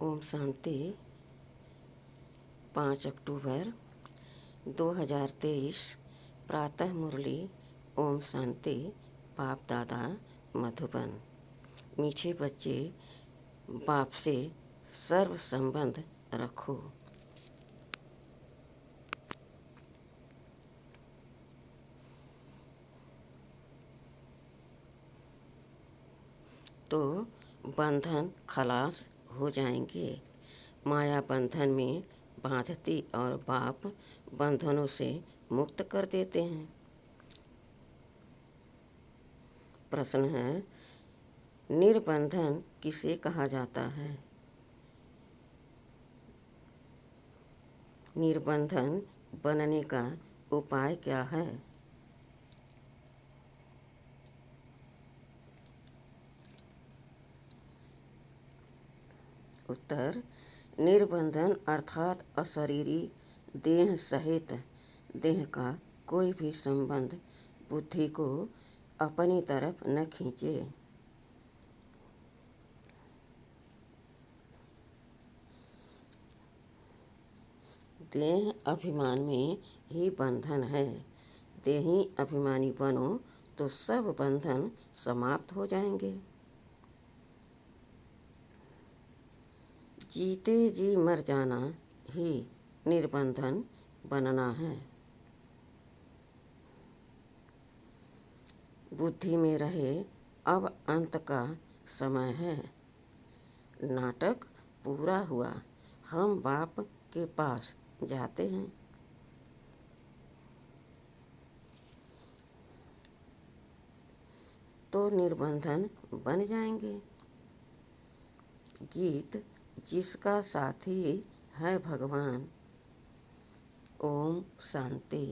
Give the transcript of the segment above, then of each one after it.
ओम शांति। 5 अक्टूबर 2023 प्रातः मुरली। ओम शांति। बाप दादा मधुबन। मीठे बच्चे, बाप से सर्व संबंध रखो। तो बंधन खलास हो जाएंगे। माया बंधन में बांधती और बाप बंधनों से मुक्त कर देते हैं। प्रश्न है, निर्बंधन किसे कहा जाता है? निर्बंधन बनने का उपाय क्या है? उत्तर, निर्बंधन अर्थात अशरीरी देह सहित देह का कोई भी संबंध बुद्धि को अपनी तरफ न खींचे। देह अभिमान में ही बंधन है। देही अभिमानी बनो तो सब बंधन समाप्त हो जाएंगे। जीते जी मर जाना ही निर्बंधन बनना है। बुद्धि में रहे अब अंत का समय है। नाटक पूरा हुआ, हम बाप के पास जाते हैं। तो निर्बंधन बन जाएंगे। गीत जिसका साथी है भगवान। ओम शांति।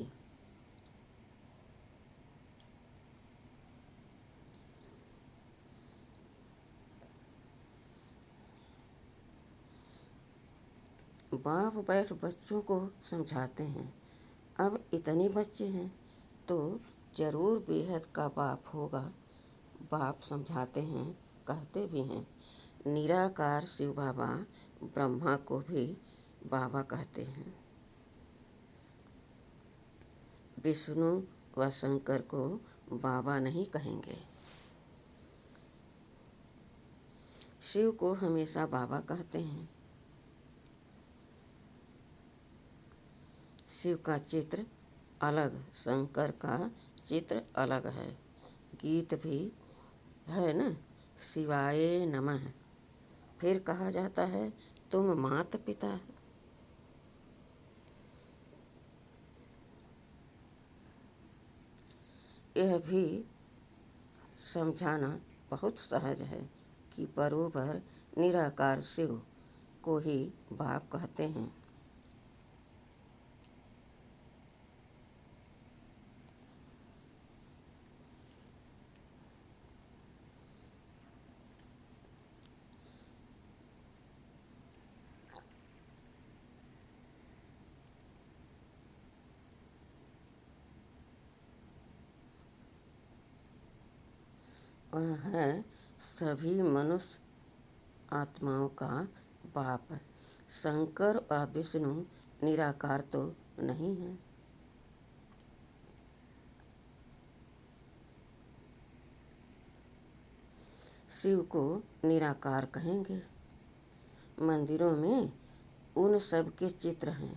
बाप बैठ बच्चों को समझाते हैं। अब इतने बच्चे हैं तो जरूर बेहद का बाप होगा। बाप समझाते हैं, कहते भी हैं। निराकार शिव बाबा ब्रह्मा को भी बाबा कहते हैं। विष्णु व शंकर को बाबा नहीं कहेंगे। शिव को हमेशा बाबा कहते हैं। शिव का चित्र अलग, शंकर का चित्र अलग है। गीत भी है न, शिवाय नमः। फिर कहा जाता है, तुम माता पिता। यह भी समझाना बहुत सहज है कि बरोबर निराकार शिव को ही बाप कहते हैं। वह है सभी मनुष्य आत्माओं का बाप। शंकर व विष्णु निराकार तो नहीं है। शिव को निराकार कहेंगे। मंदिरों में उन सब के चित्र हैं।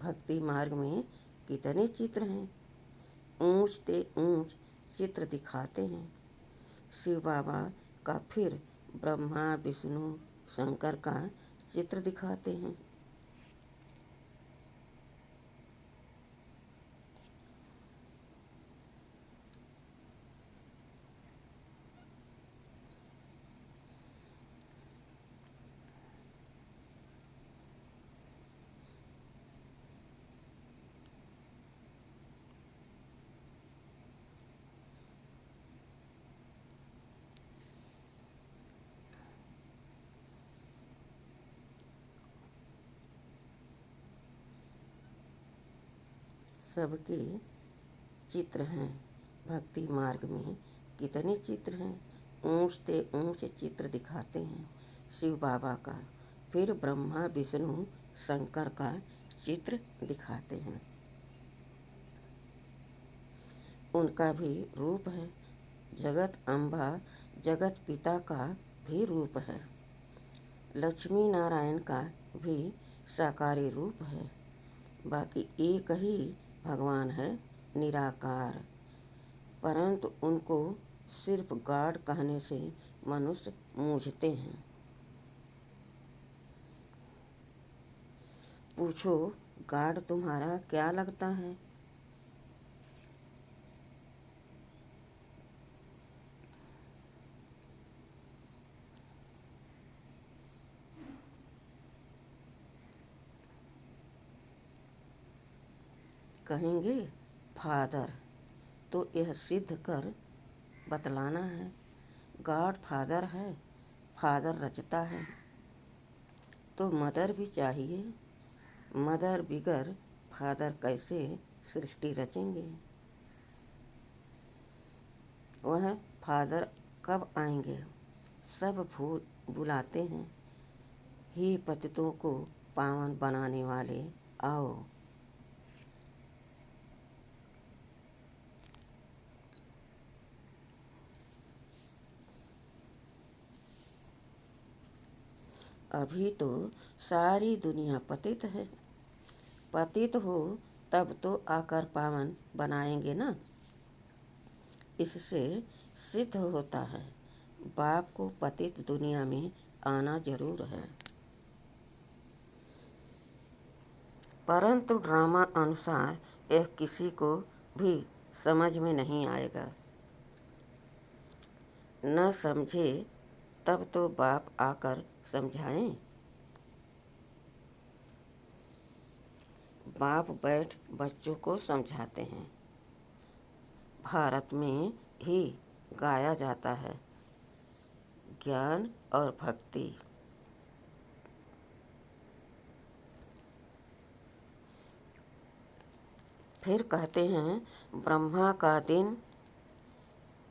भक्ति मार्ग में कितने चित्र हैं। ऊंच ते ऊंच चित्र दिखाते हैं। शिव बाबा का फिर ब्रह्मा विष्णु शंकर का चित्र दिखाते हैं। सबके चित्र हैं। भक्ति मार्ग में कितने चित्र हैं। ऊंच ते ऊंच चित्र दिखाते हैं शिव बाबा का। फिर ब्रह्मा विष्णु शंकर का चित्र दिखाते हैं। उनका भी रूप है। जगत अम्बा जगत पिता का भी रूप है। लक्ष्मी नारायण का भी साकारी रूप है। बाकी एक ही भगवान है, निराकार। परंतु उनको सिर्फ गॉड कहने से मनुष्य मूझते हैं। पूछो, गॉड तुम्हारा क्या लगता है? कहेंगे फादर। तो यह सिद्ध कर बतलाना है। गॉड फादर है, फादर रचता है, तो मदर भी चाहिए। मदर बिगर फादर कैसे सृष्टि रचेंगे? वह फादर कब आएंगे? सब बुलाते हैं, हे पतितों को पावन बनाने वाले, आओ। अभी तो सारी दुनिया पतित है। पतित हो तब तो आकर पावन बनाएंगे ना। इससे सिद्ध होता है बाप को पतित दुनिया में आना जरूर है। परंतु ड्रामा अनुसार यह किसी को भी समझ में नहीं आएगा। न समझे तब तो बाप आकर समझाएं। बाप बैठ बच्चों को समझाते हैं। भारत में ही गाया जाता है ज्ञान और भक्ति। फिर कहते हैं ब्रह्मा का दिन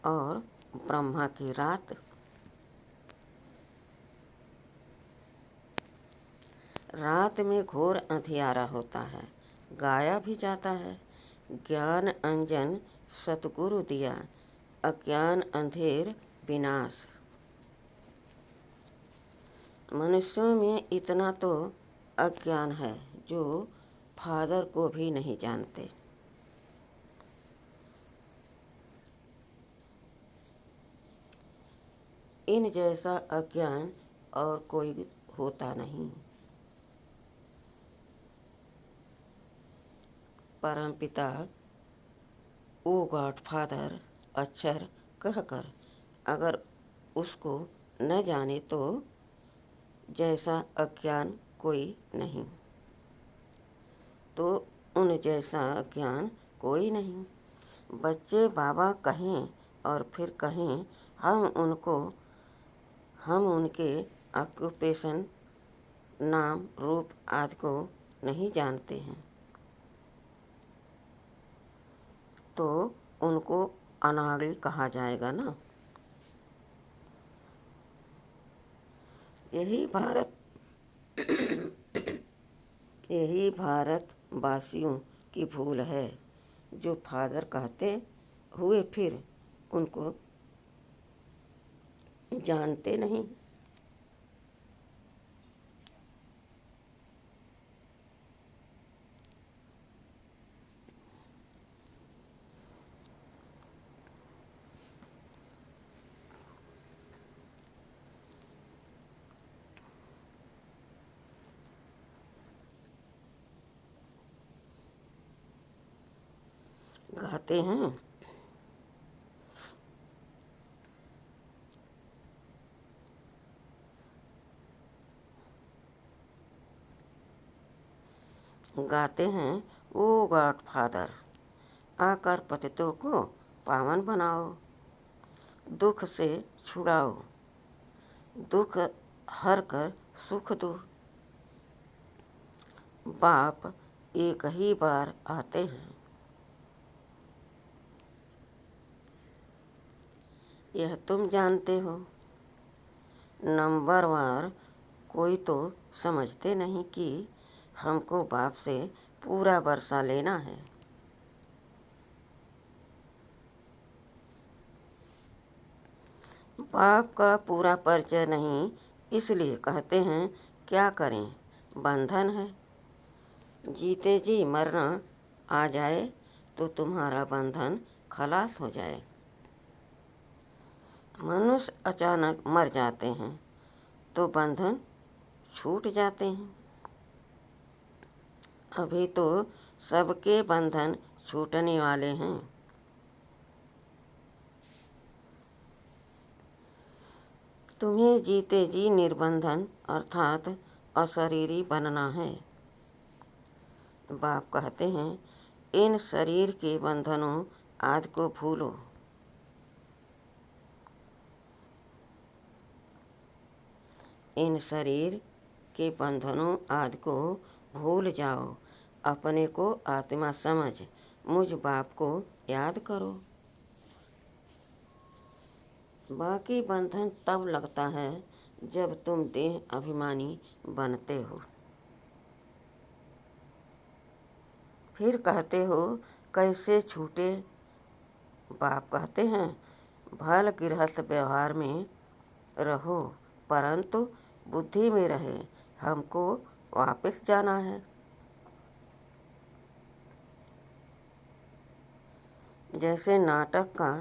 और ब्रह्मा की रात। रात में घोर अंधियारा होता है। गाया भी जाता है ज्ञान अंजन सतगुरु दिया, अज्ञान अंधेर विनाश। मनुष्यों में इतना तो अज्ञान है जो फादर को भी नहीं जानते। इन जैसा अज्ञान और कोई होता नहीं। परमपिता ओ गॉड फादर अक्षर कहकर अगर उसको न जाने तो जैसा अज्ञान कोई नहीं, तो उन जैसा अज्ञान कोई नहीं। बच्चे बाबा कहें और फिर कहें हम उनके ऑक्यूपेशन नाम रूप आदि को नहीं जानते हैं, तो उनको अनाड़ी कहा जाएगा ना। यही भारत वासियों की भूल है जो फादर कहते हुए फिर उनको जानते नहीं। गाते हैं ओ गॉड फादर आकर पतितों को पावन बनाओ, दुख से छुड़ाओ, दुख हर कर सुख दो। बाप एक ही बार आते हैं। यह तुम जानते हो। नंबरवार कोई तो समझते नहीं कि हमको बाप से पूरा वर्षा लेना है। बाप का पूरा परिचय नहीं, इसलिए कहते हैं क्या करें, बंधन है। जीते जी मरना आ जाए तो तुम्हारा बंधन खलास हो जाए। मनुष्य अचानक मर जाते हैं तो बंधन छूट जाते हैं। अभी तो सबके बंधन छूटने वाले हैं। तुम्हें जीते जी निर्बंधन अर्थात अशरीरी बनना है। बाप कहते हैं इन शरीर के बंधनों आदि को भूलो। इन शरीर के बंधनों आदि को भूल जाओ। अपने को आत्मा समझ मुझ बाप को याद करो। बाकी बंधन तब लगता है जब तुम देह अभिमानी बनते हो। फिर कहते हो कैसे छूटे। बाप कहते हैं भल गृहस्थ व्यवहार में रहो, परंतु बुद्धि में रहे हमको वापस जाना है। जैसे नाटक का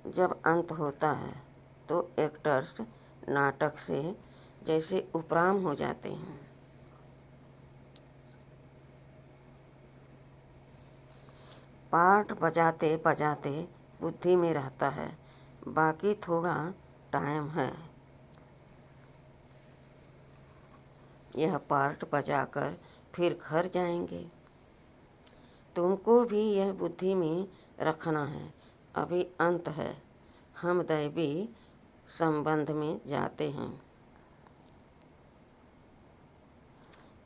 जब अंत होता है तो एक्टर्स नाटक से जैसे उपराम हो जाते हैं। पार्ट बजाते बजाते बुद्धि में रहता है, बाकी थोड़ा टाइम है। यह पार्ट बजाकर फिर घर जाएंगे। तुमको भी यह बुद्धि में रखना है, अभी अंत है, हम दैवी संबंध में जाते हैं।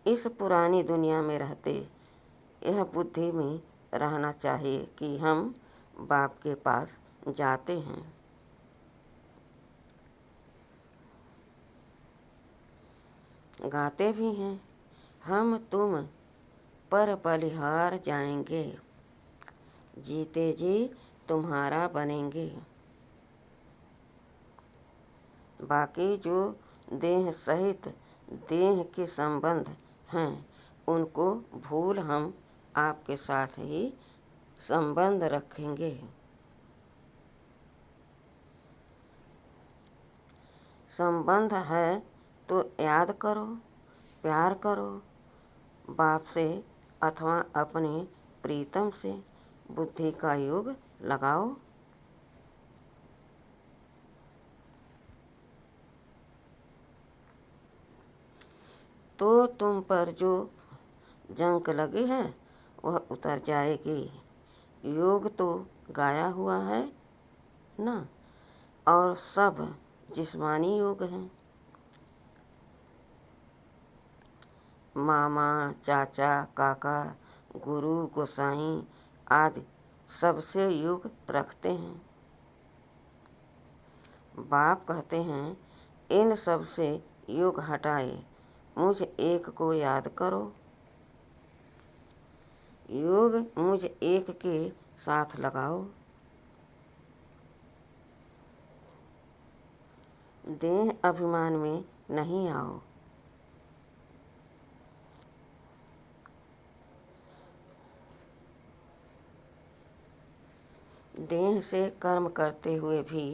इस पुरानी दुनिया में रहते यह बुद्धि में रहना चाहिए कि हम बाप के पास जाते हैं। गाते भी हैं हम तुम पर बलिहार जाएंगे, जीते जी तुम्हारा बनेंगे। बाकी जो देह सहित देह के संबंध हैं उनको भूल हम आपके साथ ही संबंध रखेंगे। संबंध है तो याद करो, प्यार करो बाप से अथवा अपने प्रीतम से। बुद्धि का योग लगाओ। तो तुम पर जो जंक लगी है वह उतर जाएगी। योग तो गाया हुआ है ना, और सब जिस्मानी योग हैं। मामा, चाचा, काका, गुरु, गोसाई आदि सबसे योग रखते हैं। बाप कहते हैं इन सब से योग हटाए मुझ एक को याद करो। योग मुझ एक के साथ लगाओ। देह अभिमान में नहीं आओ। देह से कर्म करते हुए भी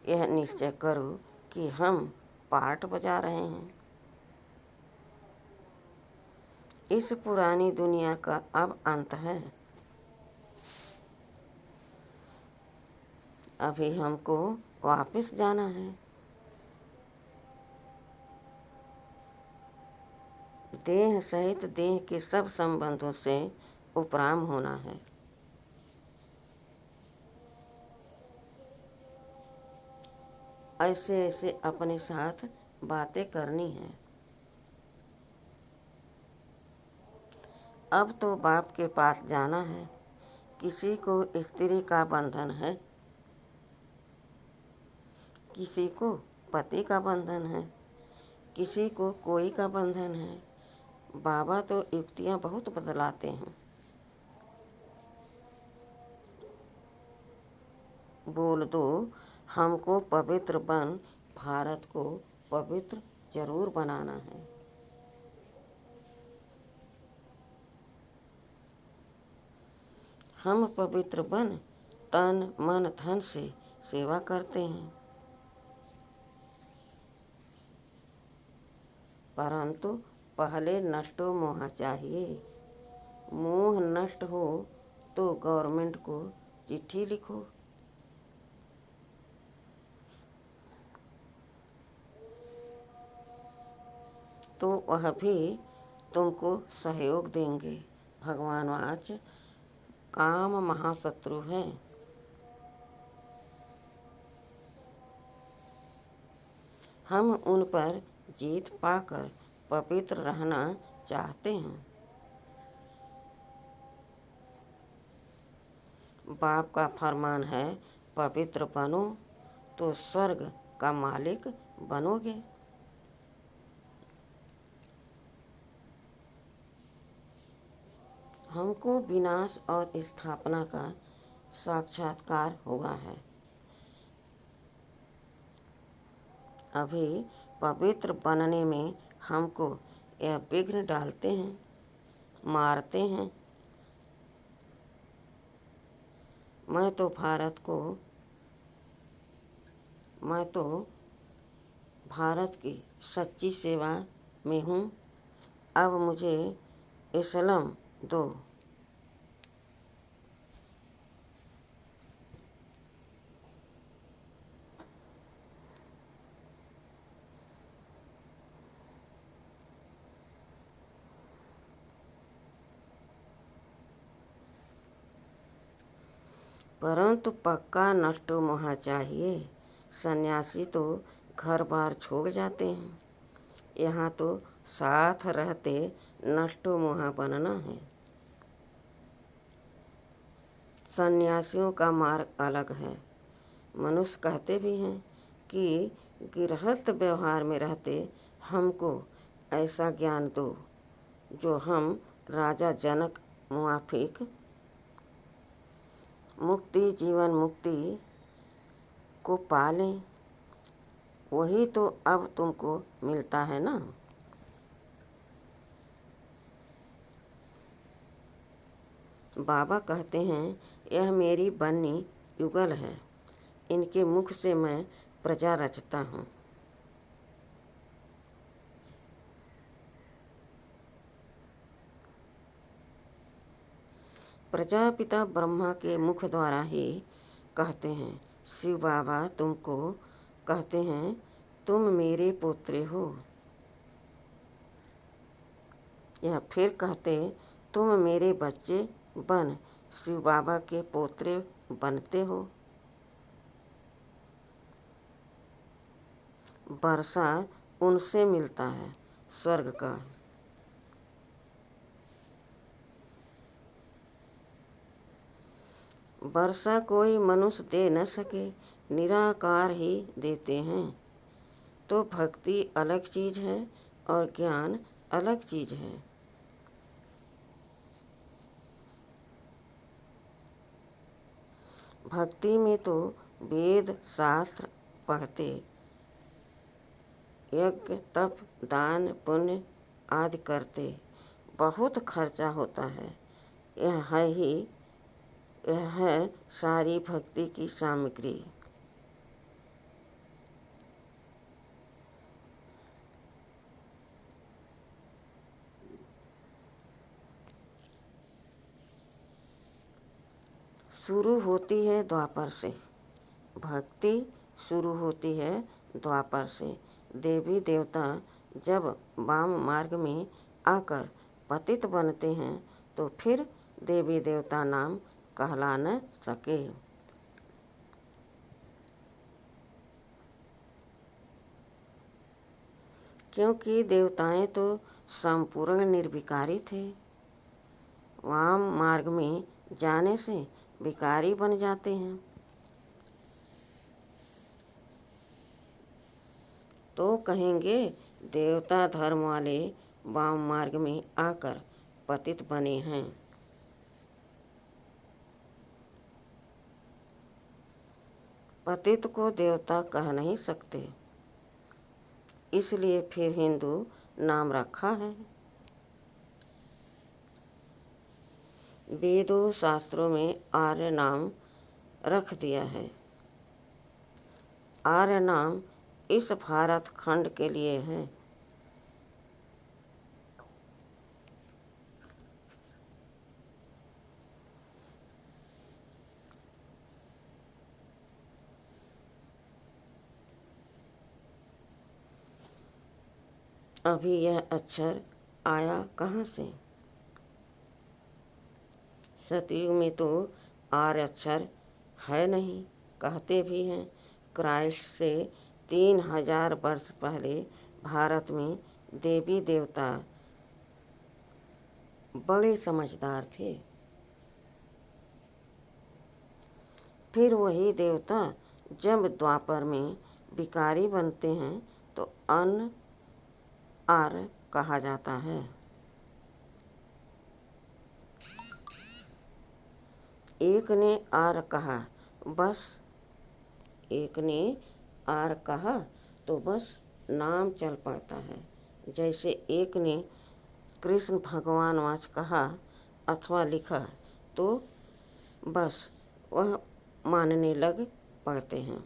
यह निश्चय करो कि हम पार्ट बजा रहे हैं। इस पुरानी दुनिया का अब अंत है। अभी हमको वापस जाना है। देह सहित देह के सब संबंधों से उपराम होना है। ऐसे ऐसे अपने साथ बातें करनी है। अब तो बाप के पास जाना है। किसी को स्त्री का बंधन है, किसी को पति का बंधन है, किसी को कोई का बंधन है। बाबा तो युक्तियाँ बहुत बदलाते हैं। बोल दो हमको पवित्र बन, भारत को पवित्र जरूर बनाना है। हम पवित्र बन तन मन धन से सेवा करते हैं, परंतु पहले नष्टो मोह चाहिए। मोह नष्ट हो तो गवर्नमेंट को चिट्ठी लिखो। तो वह भी तुमको सहयोग देंगे। भगवान वाच काम महाशत्रु है। हम उन पर जीत पाकर पवित्र रहना चाहते हैं। बाप का फरमान है पवित्र बनो तो स्वर्ग का मालिक बनोगे। हमको विनाश और स्थापना का साक्षात्कार हुआ है। अभी पवित्र बनने में हमको यह विघ्न डालते हैं, मारते हैं। मैं तो भारत की सच्ची सेवा में हूँ। अब मुझे इस्लाम दो। परंतु पक्का नष्टो मोह चाहिए। सन्यासी तो घर बार छोड़ जाते हैं, यहाँ तो साथ रहते नष्टो मोह बनना है। सन्यासियों का मार्ग अलग है। मनुष्य कहते भी हैं कि गृहस्थ व्यवहार में रहते हमको ऐसा ज्ञान दो जो हम राजा जनक मुआफिक मुक्ति जीवन मुक्ति को पालें। वही तो अब तुमको मिलता है ना। बाबा कहते हैं यह मेरी बन्नी युगल है, इनके मुख से मैं प्रजा रचता हूँ। प्रजापिता ब्रह्मा के मुख द्वारा ही कहते हैं। शिव बाबा तुमको कहते हैं तुम मेरे पोत्रे हो। यह फिर कहते तुम मेरे बच्चे बन शिव बाबा के पोत्रे बनते हो। वर्षा उनसे मिलता है स्वर्ग का। वर्षा कोई मनुष्य दे न सके, निराकार ही देते हैं। तो भक्ति अलग चीज़ है और ज्ञान अलग चीज़ है। भक्ति में तो वेद शास्त्र पढ़ते, यज्ञ तप दान पुण्य आदि करते बहुत खर्चा होता है। यह है सारी भक्ति की सामग्री। शुरू होती है द्वापर से। भक्ति शुरू होती है द्वापर से। देवी देवता जब वाम मार्ग में आकर पतित बनते हैं तो फिर देवी देवता नाम कहला न सके। क्योंकि देवताएं तो संपूर्ण निर्विकारी थे। वाम मार्ग में जाने से विकारी बन जाते हैं। तो कहेंगे देवता धर्म वाले वाम मार्ग में आकर पतित बने हैं। पतित को देवता कह नहीं सकते, इसलिए फिर हिंदू नाम रखा है। वेदों शास्त्रों में आर्य नाम रख दिया है। आर्य नाम इस भारत खंड के लिए है। अभी यह अक्षर आया कहाँ से? सतयुग में तो आर्य अक्षर है नहीं, कहते भी हैं। क्राइस्ट से 3000 वर्ष पहले भारत में देवी देवता बड़े समझदार थे। फिर वही देवता जब द्वापर में भिखारी बनते हैं तो अन्न आर्य कहा जाता है। एक ने आर्य कहा, बस एक ने आर्य कहा तो बस नाम चल पड़ता है। जैसे एक ने कृष्ण भगवान वाच कहा अथवा लिखा तो बस वह मानने लग पड़ते हैं।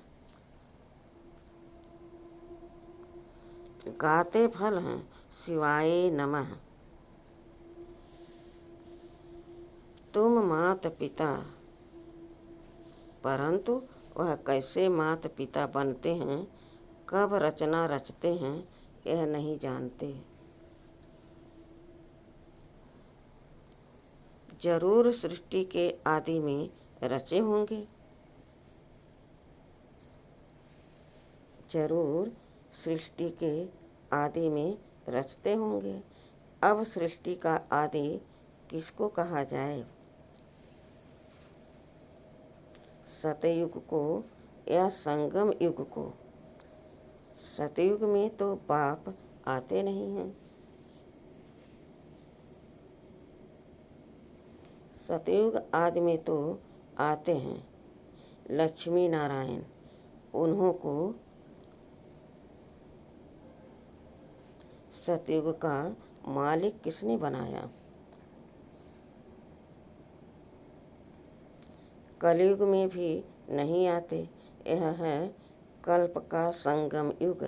गाते फल हैं शिवाय नमः। तुम माता पिता, परंतु वह कैसे माता पिता बनते हैं, कब रचना रचते हैं, यह नहीं जानते। जरूर सृष्टि के आदि में रचे होंगे। जरूर सृष्टि के आदि में रचते होंगे। अब सृष्टि का आदि किसको कहा जाए? सतयुग को या संगम युग को? सतयुग में तो बाप आते नहीं हैं। सतयुग आदि में तो आते हैं लक्ष्मी नारायण। उन्हों को सतयुग का मालिक किसने बनाया? कलयुग में भी नहीं आते। यह है कल्प का संगम युग।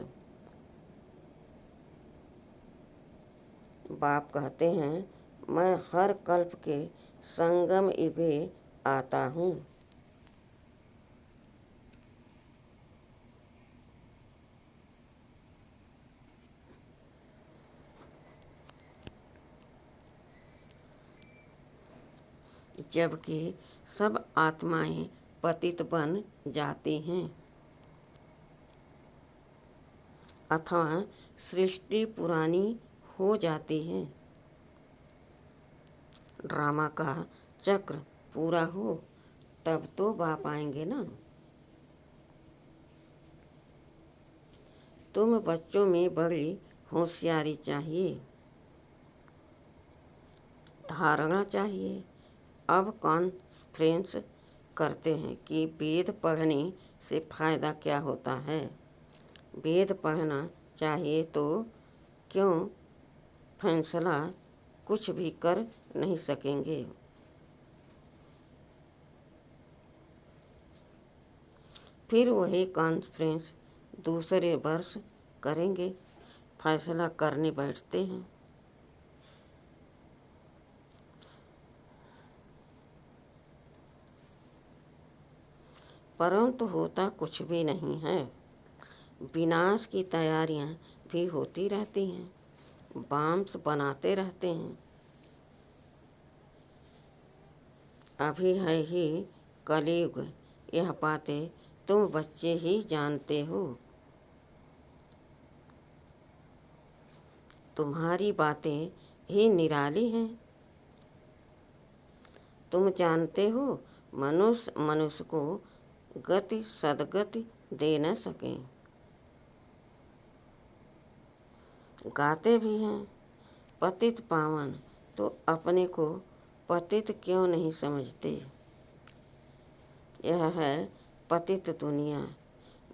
बाप कहते हैं, मैं हर कल्प के संगम युगे आता हूँ। जबकि सब आत्माएं पतित बन जाती हैं अथवा सृष्टि पुरानी हो जाती है। ड्रामा का चक्र पूरा हो तब तो बाप आएंगे ना। तुम बच्चों में बड़ी होशियारी चाहिए, धारणा चाहिए। अब कॉन्फ्रेंस करते हैं कि वेद पढ़ने से फायदा क्या होता है। वेद पढ़ना चाहिए तो क्यों फैसला कुछ भी कर नहीं सकेंगे। फिर वही कॉन्फ्रेंस दूसरे वर्ष करेंगे, फैसला करने बैठते हैं। परंतु होता कुछ भी नहीं है। विनाश की तैयारियां भी होती रहती हैं, बॉम्ब्स बनाते रहते हैं। अभी है ही कलयुग, यह बातें तुम बच्चे ही जानते हो। तुम्हारी बातें ही निराली हैं। तुम जानते हो मनुष्य मनुष्य को गति सदगति दे न सके। गाते भी हैं पतित पावन, तो अपने को पतित क्यों नहीं समझते। यह है पतित दुनिया,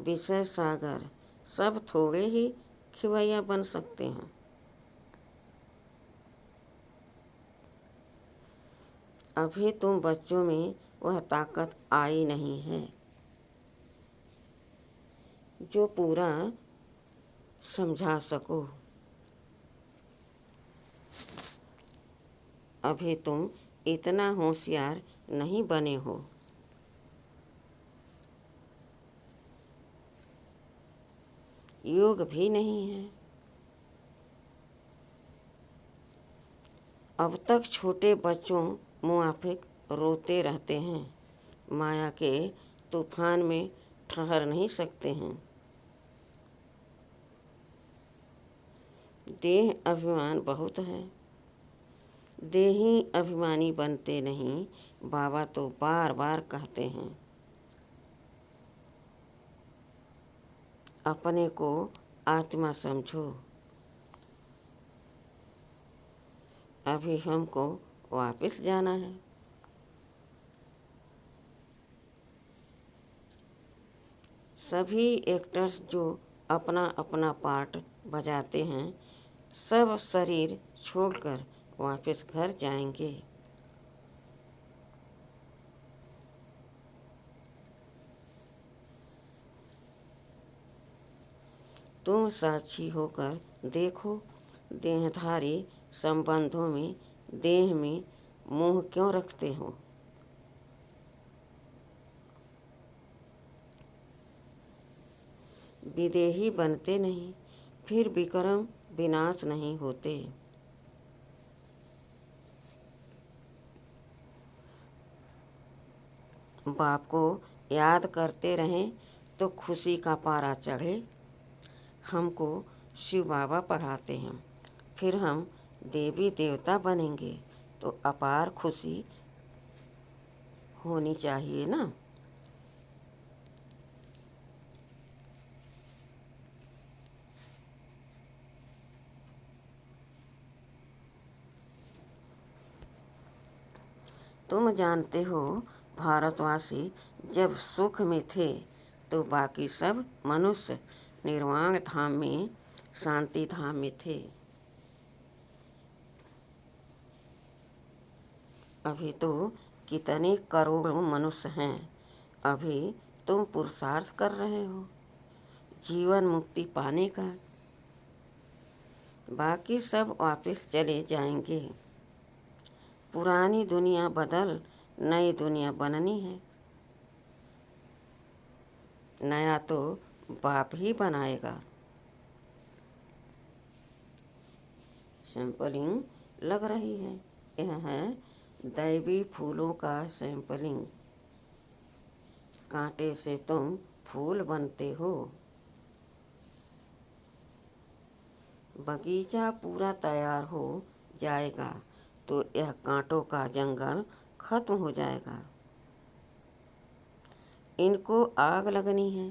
विषय सागर, सब थोड़े ही खिवैया बन सकते हैं। अभी तुम बच्चों में वह ताकत आई नहीं है जो पूरा समझा सको। अभी तुम इतना होशियार नहीं बने हो। योग भी नहीं है। अब तक छोटे बच्चों मुआफिक रोते रहते हैं, माया के तूफान में ठहर नहीं सकते हैं। देह अभिमान बहुत है, देही अभिमानी बनते नहीं, बाबा तो बार बार कहते हैं। अपने को आत्मा समझो। अभी हमको वापस जाना है। सभी एक्टर्स जो अपना अपना पार्ट बजाते हैं, सब शरीर छोड़कर वापस घर जाएंगे। तुम साक्षी होकर देखो, देहधारी संबंधों में देह में मोह क्यों रखते हो। विदेही बनते नहीं, फिर विक्रम विनाश नहीं होते। बाप को याद करते रहें तो खुशी का पारा चढ़े। हमको शिव बाबा पढ़ाते हैं, फिर हम देवी देवता बनेंगे तो अपार खुशी होनी चाहिए ना। तुम जानते हो, भारतवासी जब सुख में थे तो बाकी सब मनुष्य निर्वाण धाम में, शांति धाम में थे। अभी तो कितने करोड़ों मनुष्य हैं। अभी तुम पुरुषार्थ कर रहे हो जीवन मुक्ति पाने का। बाकी सब वापस चले जाएंगे। पुरानी दुनिया बदल नई दुनिया बननी है। नया तो बाप ही बनाएगा। सैंपलिंग लग रही है। यह है दैवी फूलों का सैंपलिंग। कांटे से तुम फूल बनते हो। बगीचा पूरा तैयार हो जाएगा तो यह कांटों का जंगल खत्म हो जाएगा। इनको आग लगनी है।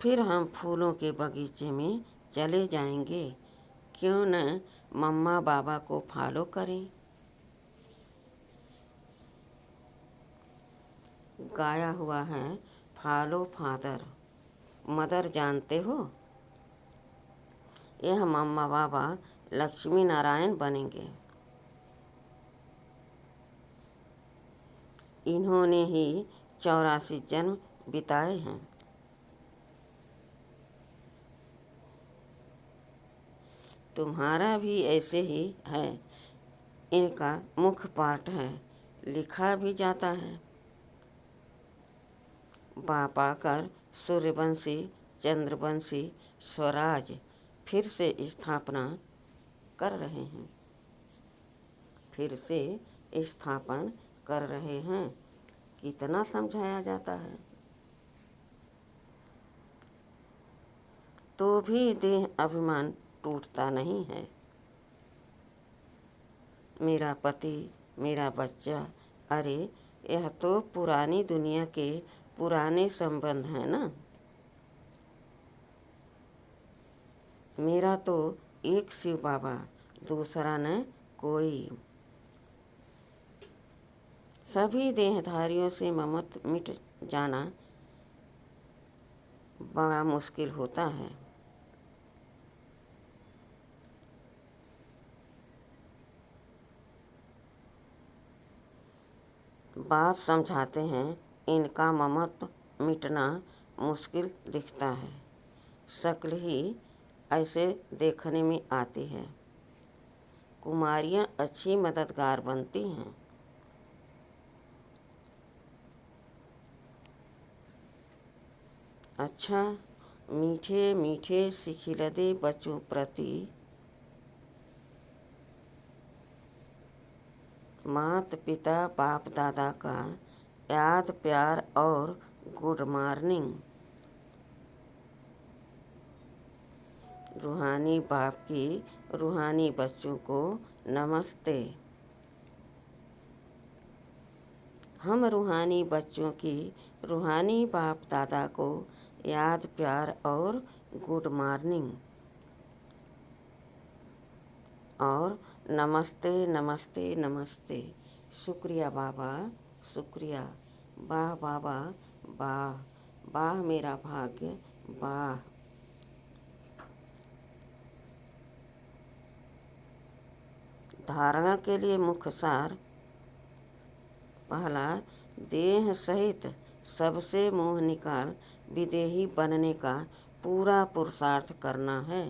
फिर हम फूलों के बगीचे में चले जाएंगे। क्यों न मम्मा बाबा को फॉलो करें। गाया हुआ है फॉलो फादर मदर, जानते हो। यह मम्मा बाबा लक्ष्मी नारायण बनेंगे। इन्होंने ही 84 जन्म बिताए हैं। तुम्हारा भी ऐसे ही है। इनका मुख्य पाठ है, लिखा भी जाता है। बाप आकर सूर्यवंशी चंद्रवंशी स्वराज फिर से स्थापना कर रहे हैं। फिर से स्थापन कर रहे हैं। कितना समझाया जाता है तो भी देह अभिमान टूटता नहीं है। मेरा पति, मेरा बच्चा, अरे यह तो पुरानी दुनिया के पुराने संबंध हैं ना। मेरा तो एक शिव बाबा, दूसरा न कोई। सभी देहधारियों से ममत मिट जाना बड़ा मुश्किल होता है। बाप समझाते हैं, इनका ममत मिटना मुश्किल दिखता है। शक्ल ही ऐसे देखने में आती है। कुमारियाँ अच्छी मददगार बनती हैं। अच्छा, मीठे मीठे सिखिलदे बच्चों प्रति मात पिता बाप दादा का याद प्यार और गुड मॉर्निंग। रूहानी बाप की रूहानी बच्चों को नमस्ते। हम रूहानी बच्चों की रूहानी बाप दादा को याद प्यार और गुड मॉर्निंग और नमस्ते नमस्ते नमस्ते। शुक्रिया बाबा, शुक्रिया। वाह बाबा, वाह वाह मेरा भाग्य, वाह। धारणा के लिए मुख्य सार। पहला, देह सहित सबसे मोह निकाल विदेही बनने का पूरा पुरुषार्थ करना है।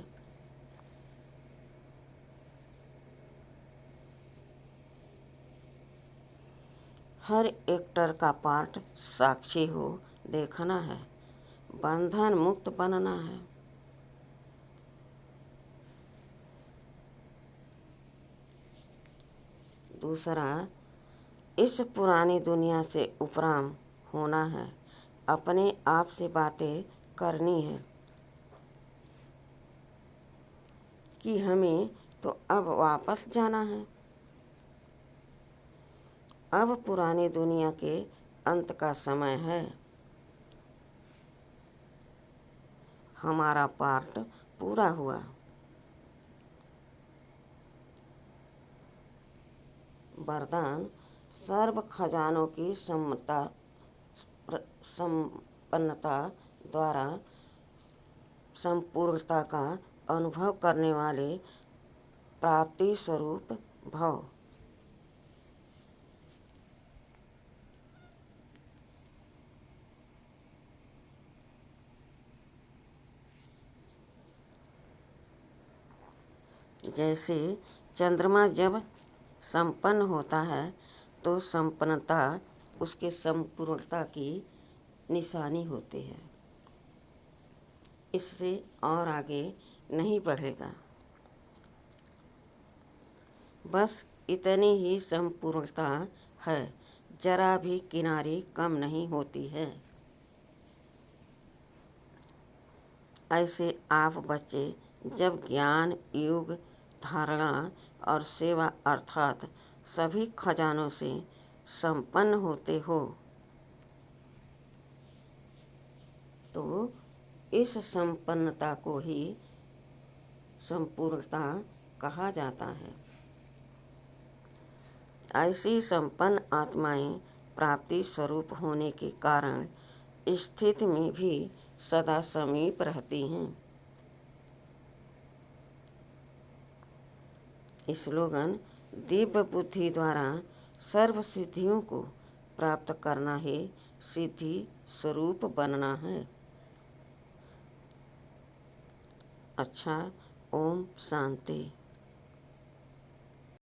हर एक्टर का पार्ट साक्षी हो देखना है। बंधन मुक्त बनना है। दूसरा, इस पुरानी दुनिया से उपराम होना है। अपने आप से बातें करनी है कि हमें तो अब वापस जाना है। अब पुरानी दुनिया के अंत का समय है। हमारा पार्ट पूरा हुआ। वरदान, सर्व खजानों की संपन्नता द्वारा संपूर्णता का अनुभव करने वाले प्राप्ति स्वरूप भव। जैसे चंद्रमा जब संपन्न होता है तो संपन्नता उसके संपूर्णता की निशानी होती है। इससे और आगे नहीं बढ़ेगा। बस इतनी ही संपूर्णता है, जरा भी किनारे कम नहीं होती है। ऐसे आप बच्चे जब ज्ञान योग धारणा और सेवा अर्थात सभी खजानों से संपन्न होते हो तो इस संपन्नता को ही संपूर्णता कहा जाता है। ऐसी संपन्न आत्माएं प्राप्ति स्वरूप होने के कारण स्थिति में भी सदा समीप रहती हैं। स्लोगन, दिव्य बुद्धि द्वारा सर्व सिद्धियों को प्राप्त करना ही सिद्धि स्वरूप बनना है। अच्छा, ओम शांति।